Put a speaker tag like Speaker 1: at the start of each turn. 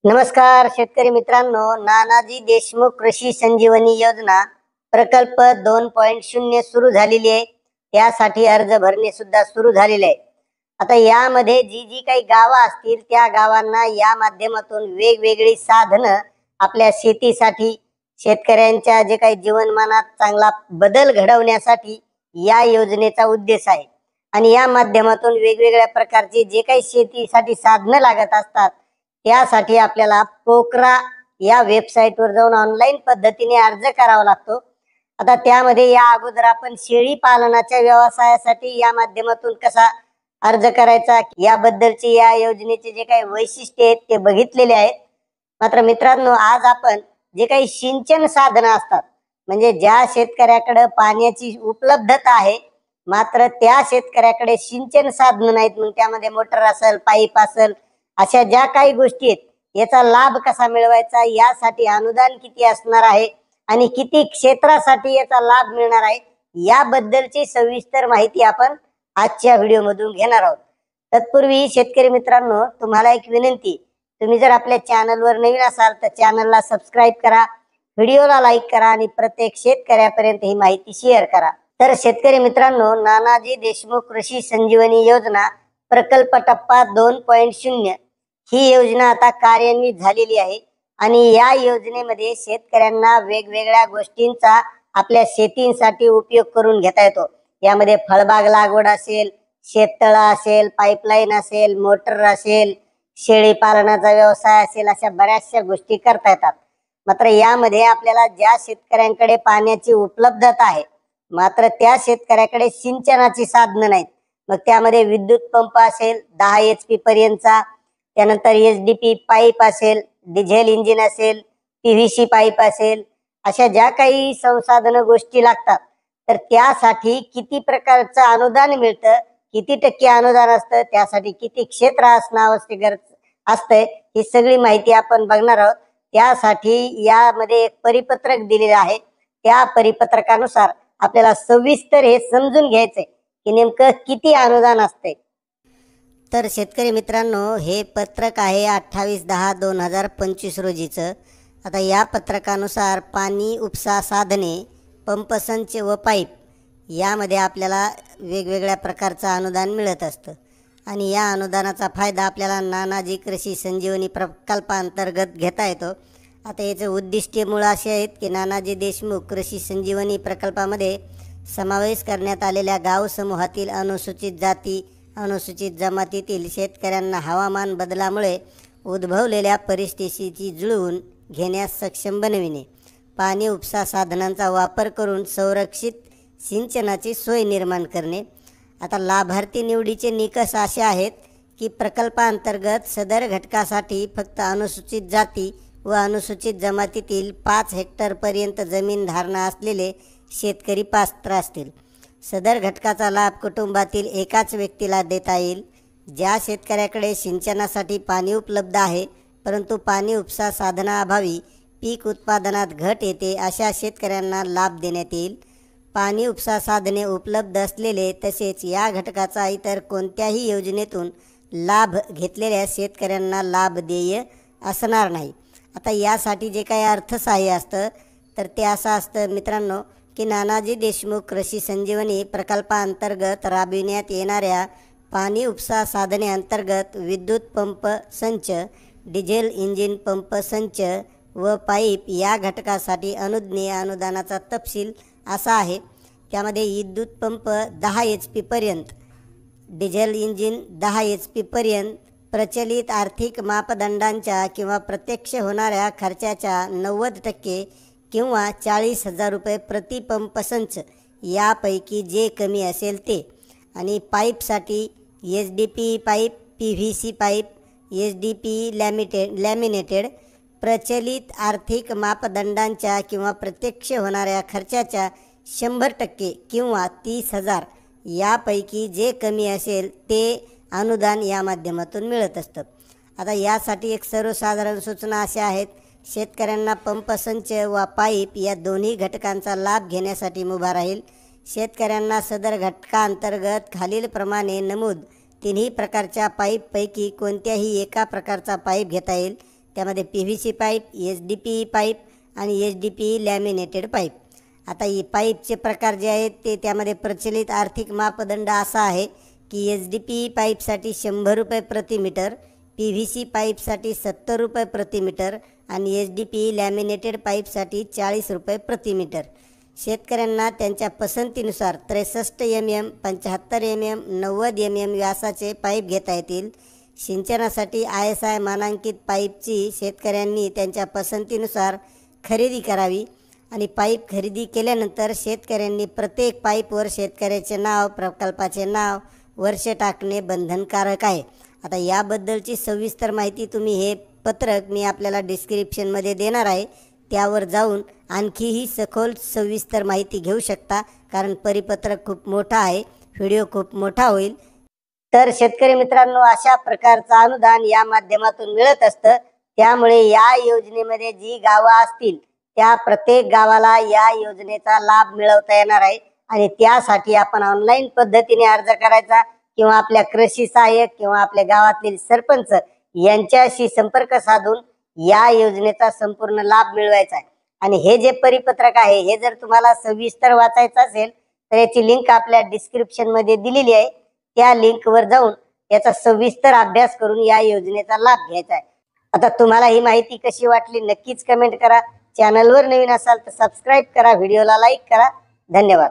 Speaker 1: नमस्कार शेतकरी मित्रांनो, नानाजी देशमुख कृषी संजीवनी योजना प्रकल्प 2.0 सुरू झालेली आहे. त्यासाठी अर्ज भरणे सुद्धा सुरू झालेले आहे. आता यामध्ये जी जी काही गावं असतील त्या गावांना या माध्यमातून वेगवेगळी साधनं आपल्या शेतीसाठी, शेतकऱ्यांच्या जे काही जीवनमानात चांगला बदल घडवण्यासाठी या योजनेचा उद्देश आहे. आणि या माध्यमातून वेगवेगळ्या प्रकारची जे काही शेतीसाठी साधनं लागत असतात त्यासाठी आपल्याला पोकरा या वेबसाईटवर जाऊन ऑनलाईन पद्धतीने अर्ज करावा लागतो. आता त्यामध्ये या अगोदर आपण शेळी पालनाच्या व्यवसायासाठी या माध्यमातून कसा अर्ज करायचा याबद्दलची या योजनेचे जे काही वैशिष्ट्य आहेत ते बघितलेले आहेत. मात्र मित्रांनो, आज आपण जे काही सिंचन साधनं असतात, म्हणजे ज्या शेतकऱ्याकडे पाण्याची उपलब्धता आहे मात्र त्या शेतकऱ्याकडे सिंचन साधनं नाहीत, मग त्यामध्ये मोटर असेल, पाईप असेल, अशा ज्या काही गोष्टी आहेत याचा लाभ कसा मिळवायचा, यासाठी अनुदान किती असणार आहे आणि किती क्षेत्रासाठी याचा लाभ मिळणार आहे याबद्दलची सविस्तर माहिती आपण आजच्या व्हिडिओमधून घेणार आहोत. तत्पूर्वी शेतकरी मित्रांनो, तुम्हाला एक विनंती, तुम्ही जर आपल्या चॅनलवर नवीन असाल तर चॅनलला सबस्क्राईब करा, व्हिडिओला लाईक करा आणि प्रत्येक शेतकऱ्यापर्यंत ही माहिती शेअर करा. तर शेतकरी मित्रांनो, नानाजी देशमुख कृषी संजीवनी योजना प्रकल्प टप्पा 2.0 ही योजना आता कार्यान्वित झालेली आहे. आणि या योजनेमध्ये शेतकऱ्यांना वेगवेगळ्या गोष्टींचा आपल्या शेतीसाठी उपयोग करून घेता येतो. यामध्ये फळबाग लागवड असेल, शेततळा असेल, पाईपलाईन असेल, मोटर असेल, शेळी पालनाचा व्यवसाय असेल, अशा बऱ्याचशा गोष्टी करता येतात. मात्र यामध्ये आपल्याला ज्या शेतकऱ्यांकडे पाण्याची उपलब्धता आहे मात्र त्या शेतकऱ्याकडे सिंचनाची साधनं नाहीत, मग त्यामध्ये विद्युत पंप असेल 10 HP पर्यंतचा, त्यानंतर SDP पाईप असेल, डिझेल इंजिन असेल, PVC पाईप असेल, अशा ज्या काही संसाधनं गोष्टी लागतात तर त्यासाठी किती प्रकारचं अनुदान मिळतं, किती टक्के अनुदान असतं, त्यासाठी किती क्षेत्र असणं आवश्यक असतंय, ही सगळी माहिती आपण बघणार आहोत. त्यासाठी यामध्ये एक परिपत्रक दिलेलं आहे. त्या परिपत्रकानुसार आपल्याला सविस्तर हे समजून घ्यायचंय की नेमकं किती अनुदान असते. तर शेतकरी मित्रांनो, हे पत्रक आहे 28/10/2025 रोजीचं. आता या पत्रकानुसार पाणी उपसा साधने, पंपसंच व पाईप यामध्ये आपल्याला वेगवेगळ्या प्रकारचं अनुदान मिळत असतं. आणि या अनुदानाचा फायदा आपल्याला नानाजी कृषी संजीवनी प्रकल्पांतर्गत घेता येतो. आता याचं उद्दिष्ट मुळं असे आहेत की नानाजी देशमुख कृषी संजीवनी प्रकल्पामध्ये समावेश करण्यात आलेल्या गाव समूहातील अनुसूचित जाती, अनुसूचित जमातीतील शेतकऱ्यांना हवामान बदलामुळे उद्भवलेल्या परिस्थितीशी जुळवून घेण्यास सक्षम बनविणे, पाणी उपसा साधनांचा वापर करून संरक्षित सिंचनाची सोय निर्माण करणे. आता लाभार्थी निवडीचे निकष असे आहेत की प्रकल्पांतर्गत सदर घटकासाठी फक्त अनुसूचित जाती व अनुसूचित जमातीतील 5 हेक्टरपर्यंत जमीन धारणा असलेले शेतकरी पात्र असतील. सदर घटकाचा लाभ कुटुंबातील एकाच व्यक्तीला देता येईल. ज्या शेतकऱ्याकडे सिंचनासाठी पाणी उपलब्ध आहे परंतु पाणी उपसा साधनाअभावी पीक उत्पादनात घट येते, अशा शेतकऱ्यांना लाभ देण्यात येईल. पाणी उपसा साधने उपलब्ध असलेले तसेच या घटकाचा इतर कोणत्याही योजनेतून लाभ घेतलेल्या शेतकऱ्यांना लाभ देय असणार नाही. आता यासाठी जे काही अर्थसहाय्य असतं तर ते असं असतं मित्रांनो की नानाजी देशमुख कृषी संजीवनी प्रकल्पांतर्गत राबविण्यात येणाऱ्या पाणी उपसा साधने अंतर्गत विद्युत पंप संच, डिझेल इंजिन पंप संच व पाईप या घटकासाठी अनुज्ञेय अनुदानाचा तपशील असा आहे. त्यामध्ये विद्युत पंप 10 HP पर्यंत, डिझेल इंजिन 10 HP पर्यंत, प्रचलित आर्थिक मापदंडांच्या किंवा प्रत्यक्ष होणाऱ्या खर्चाच्या 90% किंवा 40,000 रुपये प्रति पंप संच यापैकी जे कमी असेल ते. आणि पाईपसाठी SDP pipe, PVC pipe, SDP laminated, प्रचलित आर्थिक मापदंडांच्या किंवा प्रत्यक्ष होणाऱ्या खर्चाच्या 100% किंवा 30,000 यापैकी जे कमी असेल ते अनुदान या माध्यमातून मिळत असतं. आता यासाठी एक सर्वसाधारण सूचना अशा आहेत: शेतकऱ्यांना पंप संच व पाईप या दोन्ही घटकांचा लाभ घेण्यासाठी मुभा राहील. शेतकऱ्यांना सदर घटकांतर्गत खालीलप्रमाणे नमूद तिन्ही प्रकारच्या पाईपपैकी कोणत्याही एका प्रकारचा पाईप घेता येईल. त्यामध्ये PVC पाईप, HDPE पाईप आणि HDPE लॅमिनेटेड पाईप. आता ही पाईपचे प्रकार जे आहेत ते त्यामध्ये प्रचलित आर्थिक मापदंड असा आहे की HDPE पाईपसाठी 100 रुपये प्रति मीटर, PVC पाईपसाठी 70 रुपये प्रति मीटर आणि HDPE लॅमिनेटेड पाईपसाठी 40 रुपये प्रति मीटर. शेतकऱ्यांना त्यांच्या पसंतीनुसार 63 mm, 75 mm, 90 mm व्यासाचे पाईप घेता येतील. सिंचनासाठी ISI मानांकित पाईपची शेतकऱ्यांनी त्यांच्या पसंतीनुसार खरेदी करावी आणि पाईप खरेदी केल्यानंतर शेतकऱ्यांनी प्रत्येक पाईपवर शेतकऱ्याचे नाव, प्रकल्पाचे नाव, वर्ष टाकणे बंधनकारक आहे. आता याबद्दलची सविस्तर माहिती तुम्ही हे पत्रक मी आपल्याला डिस्क्रिप्शनमध्ये देणार आहे, त्यावर जाऊन आणखीही सखोल सविस्तर माहिती घेऊ शकता, कारण परिपत्रक खूप मोठा आहे, व्हिडिओ खूप मोठा होईल. तर शेतकरी मित्रांनो, अशा प्रकारचं अनुदान या माध्यमातून मिळत असतं. त्यामुळे या योजनेमध्ये जी गावं असतील त्या प्रत्येक गावाला या योजनेचा लाभ मिळवता येणार आहे आणि त्यासाठी आपण ऑनलाईन पद्धतीने अर्ज करायचा किंवा आपल्या कृषी सहाय्यक किंवा आपल्या गावातील सरपंच यांच्याशी संपर्क साधून या योजनेचा संपूर्ण लाभ मिळवायचा आहे. आणि हे जे परिपत्रक आहे हे जर तुम्हाला सविस्तर वाचायचं असेल तर याची लिंक आपल्या डिस्क्रिप्शन मध्ये दिलेली आहे. त्या लिंकवर जाऊन याचा सविस्तर अभ्यास करून या योजनेचा लाभ घ्यायचा आहे. आता तुम्हाला ही माहिती कशी वाटली नक्कीच कमेंट करा. चॅनलवर नवीन असाल तर सबस्क्राईब करा, व्हिडिओला लाईक करा. धन्यवाद.